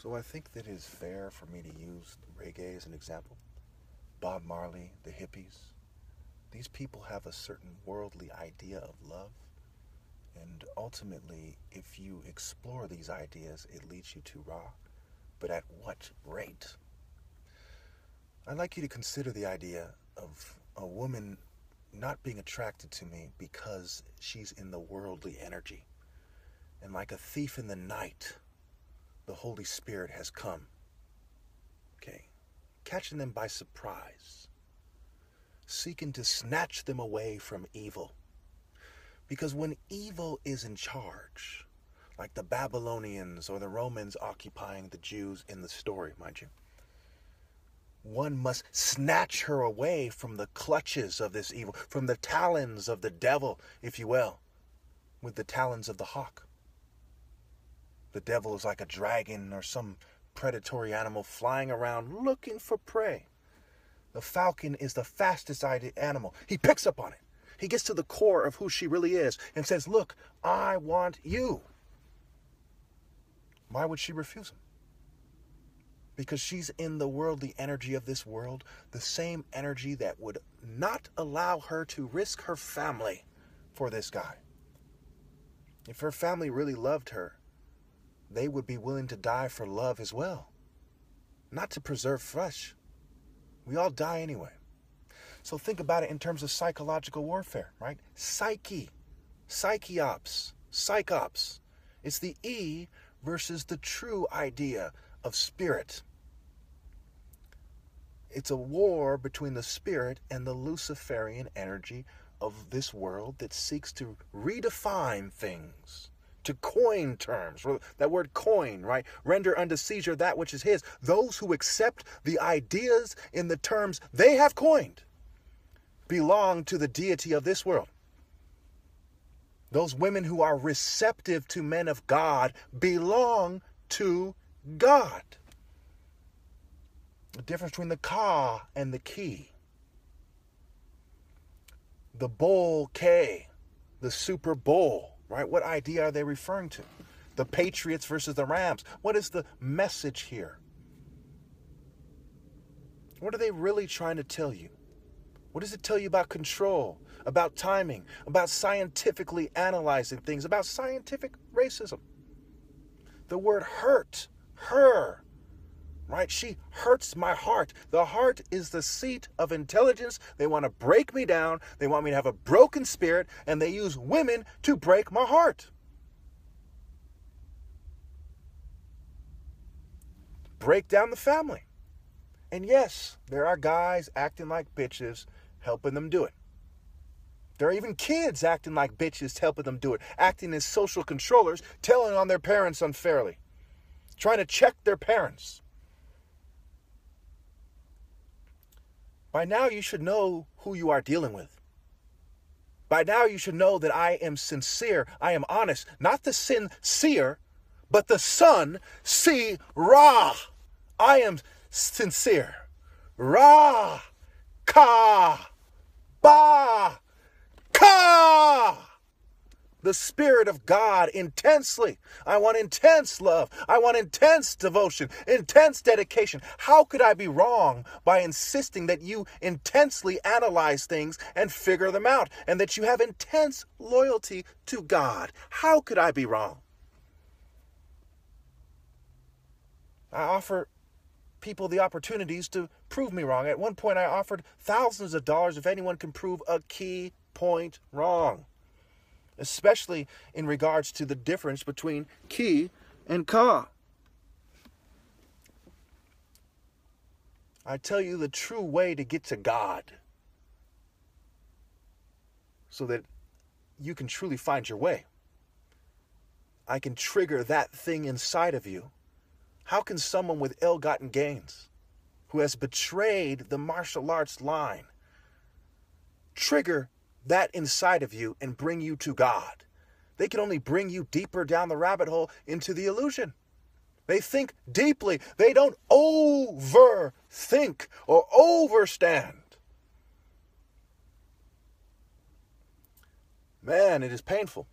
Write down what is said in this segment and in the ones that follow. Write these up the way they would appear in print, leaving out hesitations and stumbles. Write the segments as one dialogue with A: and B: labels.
A: So I think that it is fair for me to use reggae as an example. Bob Marley, the hippies, these people have a certain worldly idea of love. And ultimately, if you explore these ideas, it leads you to Ra. But at what rate? I'd like you to consider the idea of a woman not being attracted to me because she's in the worldly energy. And like a thief in the night, the Holy Spirit has come. Okay, catching them by surprise, seeking to snatch them away from evil. Because when evil is in charge, like the Babylonians or the Romans occupying the Jews in the story, mind you, one must snatch her away from the clutches of this evil, from the talons of the devil, if you will, with the talons of the hawk. The devil is like a dragon or some predatory animal flying around looking for prey. The falcon is the fastest animal. He picks up on it. He gets to the core of who she really is and says, look, I want you. Why would she refuse him? Because she's in the worldly energy of this world, the same energy that would not allow her to risk her family for this guy. If her family really loved her, they would be willing to die for love as well, not to preserve flesh. We all die anyway. So think about it in terms of psychological warfare, right? Psyche, psychops. It's the E versus the true idea of spirit. It's a war between the spirit and the Luciferian energy of this world that seeks to redefine things, to coin terms. That word coin, right? Render unto Caesar that which is his. Those who accept the ideas in the terms they have coined belong to the deity of this world. Those women who are receptive to men of God belong to God. The difference between the ka and the ki. The bowl K, the Super Bowl, right? What idea are they referring to? The Patriots versus the Rams. What is the message here? What are they really trying to tell you? What does it tell you about control, about timing, about scientifically analyzing things, about scientific racism? The word hurt, her, right? She hurts my heart. The heart is the seat of intelligence. They want to break me down. They want me to have a broken spirit, and they use women to break my heart. Break down the family. And yes, there are guys acting like bitches helping them do it. There are even kids acting like bitches helping them do it, acting as social controllers, telling on their parents unfairly, trying to check their parents. By now you should know who you are dealing with. By now you should know that I am sincere, I am honest, not the sincere, but the Son, Ra. I am sincere. Ra, ka, ba, ka. The Spirit of God intensely. I want intense love. I want intense devotion, intense dedication. How could I be wrong by insisting that you intensely analyze things and figure them out, and that you have intense loyalty to God? How could I be wrong? I offer people the opportunities to prove me wrong. At one point, I offered thousands of dollars if anyone can prove a key point wrong, especially in regards to the difference between ki and ka. I tell you the true way to get to God so that you can truly find your way. I can trigger that thing inside of you. How can someone with ill-gotten gains, who has betrayed the martial arts line, trigger that inside of you and bring you to God? They can only bring you deeper down the rabbit hole into the illusion. They think deeply. They don't overthink or overstand. Man, it is painful.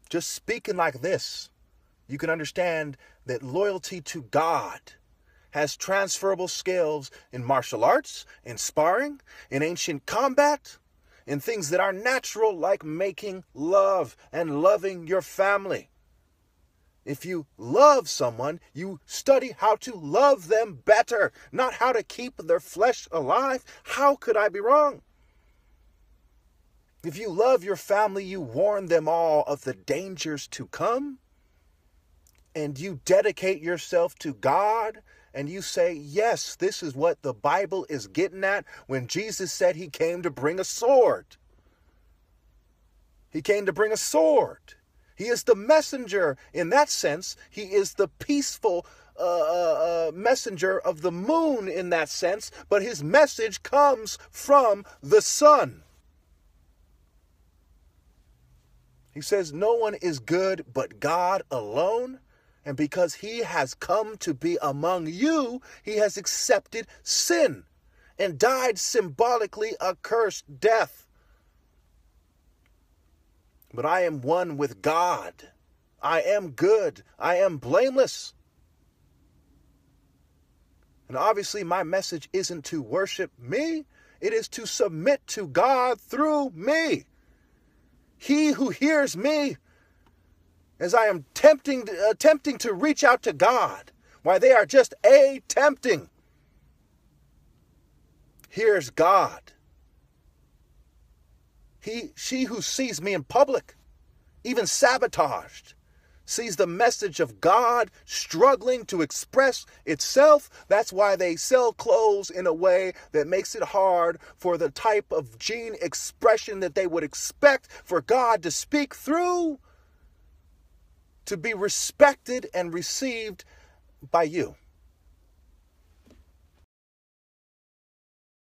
A: Just speaking like this you can understand that loyalty to God has transferable skills in martial arts, in sparring, in ancient combat, in things that are natural like making love and loving your family. If you love someone, you study how to love them better, not how to keep their flesh alive. How could I be wrong? If you love your family, you warn them all of the dangers to come, and you dedicate yourself to God, and you say, yes, this is what the Bible is getting at when Jesus said he came to bring a sword. He came to bring a sword. He is the messenger. In that sense, he is the peaceful messenger of the moon in that sense, but his message comes from the sun. He says, no one is good but God alone. And because he has come to be among you, he has accepted sin and died symbolically a cursed death. But I am one with God. I am good. I am blameless. And obviously my message isn't to worship me. It is to submit to God through me. He who hears me, as I am attempting to reach out to God, why they are just tempting, hears God. She who sees me in public, even sabotaged, sees the message of God struggling to express itself. That's why they sell clothes in a way that makes it hard for the type of gene expression that they would expect for God to speak through to be respected and received by you.